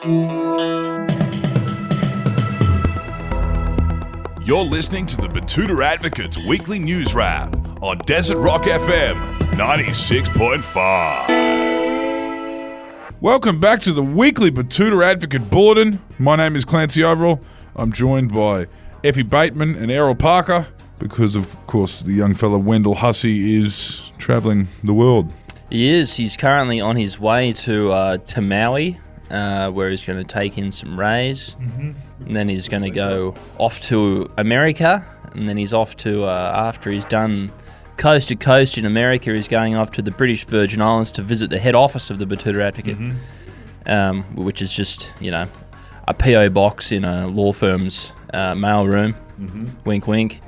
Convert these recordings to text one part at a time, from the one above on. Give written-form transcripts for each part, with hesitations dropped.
You're listening to the Betoota Advocate's weekly news wrap on Desert Rock FM 96.5. Welcome back to the weekly Betoota Advocate Bulletin. My name is Clancy Overall. I'm joined by Effie Bateman and Errol Parker because, of course, the young fella Wendell Hussey is travelling the world. He is. He's currently on his way to Maui, where he's going to take in some rays. Mm-hmm. And then he's going to go off to America. And then he's off to, after he's done coast to coast in America, he's going off to the British Virgin Islands to visit the head office of the Betoota Advocate, which is just, a P.O. box in a law firm's mail room. Mm-hmm. Wink, wink.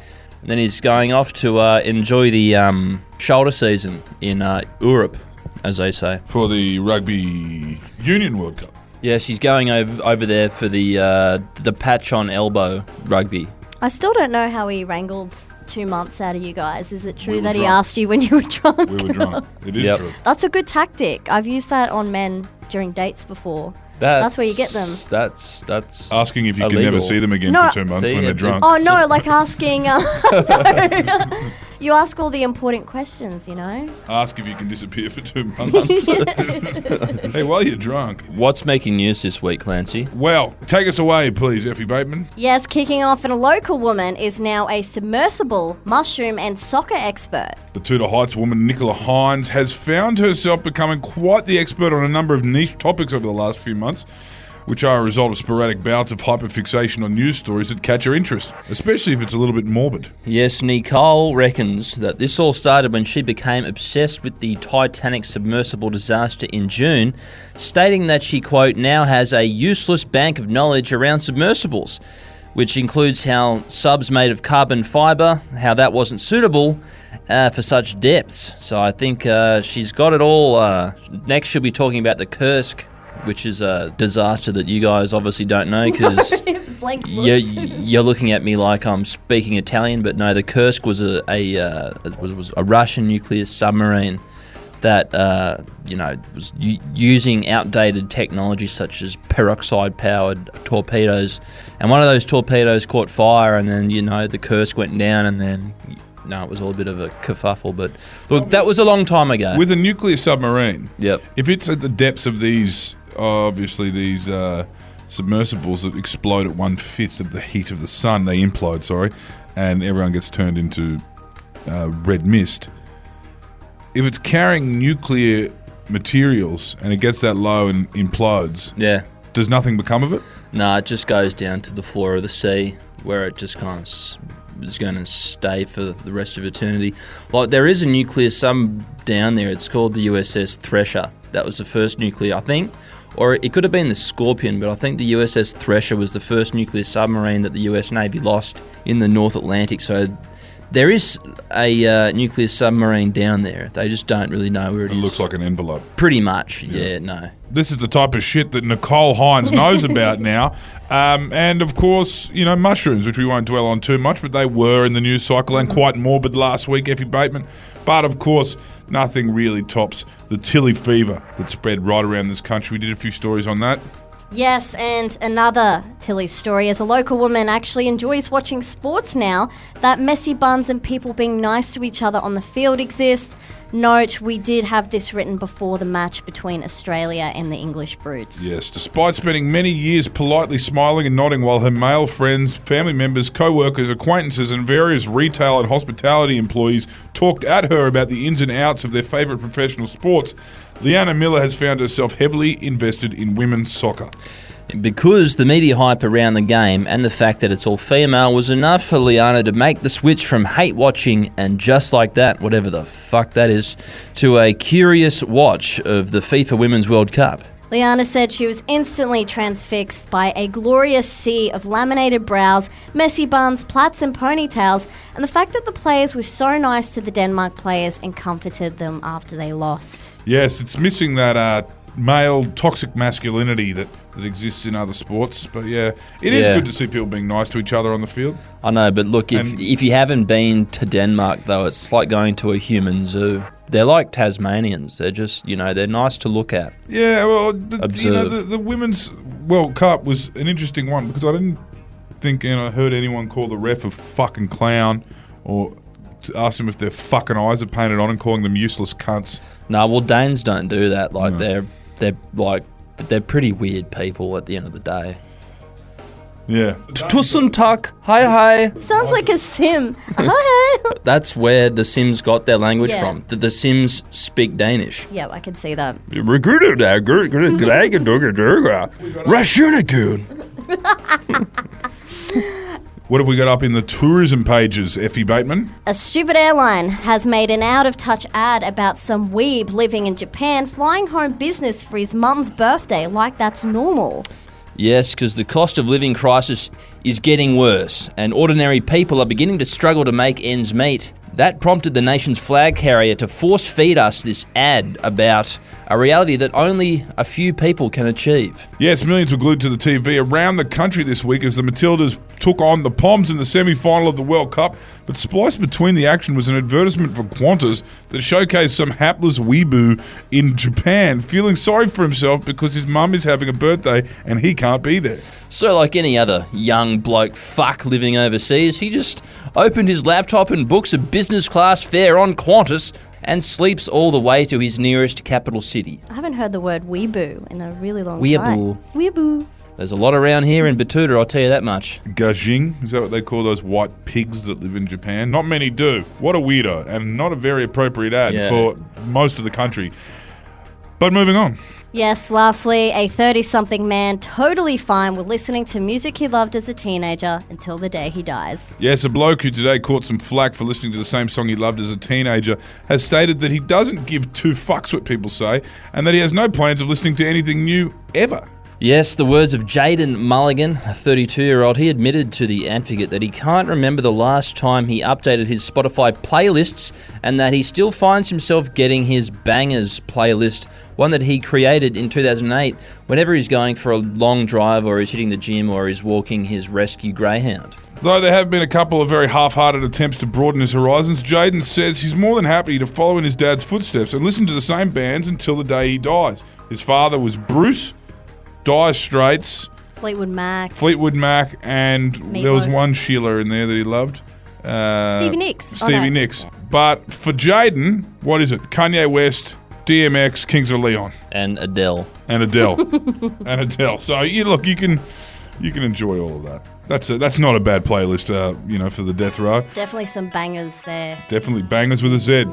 And then he's going off to enjoy the shoulder season in Europe, as they say. For the Rugby Union World Cup. Yes, he's going over there for the patch on elbow rugby. I still don't know how he wrangled 2 months out of you guys. Is it true that he asked you when you were drunk? We were drunk. It is true. That's a good tactic. I've used that on men during dates before. That's where you get them. That's asking if you illegal. can never see them again for 2 months when they're drunk. Oh, no, like asking... You ask all the important questions, Ask if you can disappear for 2 months. Hey, while you're drunk... What's making news this week, Clancy? Well, take us away, please, Effie Bateman. Yes, kicking off, and a local woman is now a submersible, mushroom and soccer expert. Betoota Heights woman Nicola Hines has found herself becoming quite the expert on a number of niche topics over the last few months, which are a result of sporadic bouts of hyperfixation on news stories that catch her interest, especially if it's a little bit morbid. Yes, Nicole reckons that this all started when she became obsessed with the Titanic submersible disaster in June, stating that she, quote, now has a useless bank of knowledge around submersibles, which includes how subs made of carbon fibre, how that wasn't suitable for such depths. So I think she's got it all. Next she'll be talking about the Kursk, which is a disaster that you guys obviously don't know because you're looking at me like I'm speaking Italian, but no, the Kursk was a Russian nuclear submarine that was using outdated technology such as peroxide-powered torpedoes, and one of those torpedoes caught fire, and then the Kursk went down, and then it was all a bit of a kerfuffle. But look, that was a long time ago. With a nuclear submarine, yep. If it's at the depths of these. Obviously, these submersibles that explode at 1/5 of the heat of the sun, they implode, and everyone gets turned into red mist. If it's carrying nuclear materials and it gets that low and implodes, does nothing become of it? No, it just goes down to the floor of the sea where it just kind of is going to stay for the rest of eternity. Like, there is a nuclear sub down there. It's called the USS Thresher. That was the first nuclear, I think. Or it could have been the Scorpion, but I think the USS Thresher was the first nuclear submarine that the US Navy lost in the North Atlantic. So there is a nuclear submarine down there. They just don't really know where it is. It looks like an envelope. Pretty much, yeah, no. This is the type of shit that Nicole Hines knows about now. And, of course, mushrooms, which we won't dwell on too much, but they were in the news cycle and quite morbid last week, Effie Bateman. But, of course, nothing really tops the Tilly fever that spread right around this country. We did a few stories on that. Yes, and another Tilly story. As a local woman actually enjoys watching sports now, that messy buns and people being nice to each other on the field exists. Note, we did have this written before the match between Australia and the English Brutes. Yes, despite spending many years politely smiling and nodding while her male friends, family members, co-workers, acquaintances and various retail and hospitality employees talked at her about the ins and outs of their favourite professional sports, Leanna Miller has found herself heavily invested in women's soccer. Because the media hype around the game and the fact that it's all female was enough for Liana to make the switch from hate watching and just like that, whatever the fuck that is, to a curious watch of the FIFA Women's World Cup. Liana said she was instantly transfixed by a glorious sea of laminated brows, messy buns, plaits and ponytails, and the fact that the players were so nice to the Denmark players and comforted them after they lost. Yes, it's missing that male toxic masculinity that exists in other sports. But yeah, it is good to see people being nice to each other on the field. I know, but look, if you haven't been to Denmark, though, it's like going to a human zoo. They're like Tasmanians. They're just, they're nice to look at. Yeah, well, the women's World Cup was an interesting one because I didn't think, I heard anyone call the ref a fucking clown or to ask them if their fucking eyes are painted on and calling them useless cunts. No, well, Danes don't do that. Like they're pretty weird people at the end of the day. Yeah. Tusen tak, hi. Sounds like a sim. Hi. That's where the Sims got their language Yeah. from. The Sims speak Danish. Yeah, I can see that. What have we got up in the tourism pages, Effie Bateman? A stupid airline has made an out-of-touch ad about some weeb living in Japan flying home business for his mum's birthday like that's normal. Yes, because the cost of living crisis is getting worse, and ordinary people are beginning to struggle to make ends meet. That prompted the nation's flag carrier to force feed us this ad about a reality that only a few people can achieve. Yes, millions were glued to the TV around the country this week as the Matildas took on the Poms in the semi-final of the World Cup, but spliced between the action was an advertisement for Qantas that showcased some hapless weeboo in Japan feeling sorry for himself because his mum is having a birthday and he can't be there. So like any other young bloke fuck living overseas, he just opened his laptop and books a business class fare on Qantas and sleeps all the way to his nearest capital city. I haven't heard the word weeboo in a really long Weeaboo. time. Weeboo. There's a lot around here in Betoota, I'll tell you that much. Gajing, is that what they call those white pigs that live in Japan? Not many do. What a weirdo, and not a very appropriate ad for most of the country. But moving on. Yes, lastly, a 30-something man totally fine with listening to music he loved as a teenager until the day he dies. Yes, a bloke who today caught some flack for listening to the same song he loved as a teenager has stated that he doesn't give two fucks what people say and that he has no plans of listening to anything new ever. Yes, the words of Jaden Mulligan, a 32-year-old, he admitted to the Advocate that he can't remember the last time he updated his Spotify playlists and that he still finds himself getting his Bangers playlist, one that he created in 2008 whenever he's going for a long drive or he's hitting the gym or he's walking his rescue greyhound. Though there have been a couple of very half-hearted attempts to broaden his horizons, Jaden says he's more than happy to follow in his dad's footsteps and listen to the same bands until the day he dies. His father was Bruce, Dire Straits, Fleetwood Mac, and there was one Sheila in there that he loved. Stevie Nicks. Stevie Nicks. But for Jaden, what is it? Kanye West, DMX, Kings of Leon. And Adele. So you can enjoy all of that. That's not a bad playlist, for the death row. Definitely some bangers there. Definitely bangers with a Z.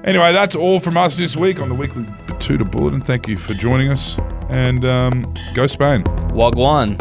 Anyway, that's all from us this week on the weekly Betoota Bulletin. Thank you for joining us, and go Spain. Wagwan.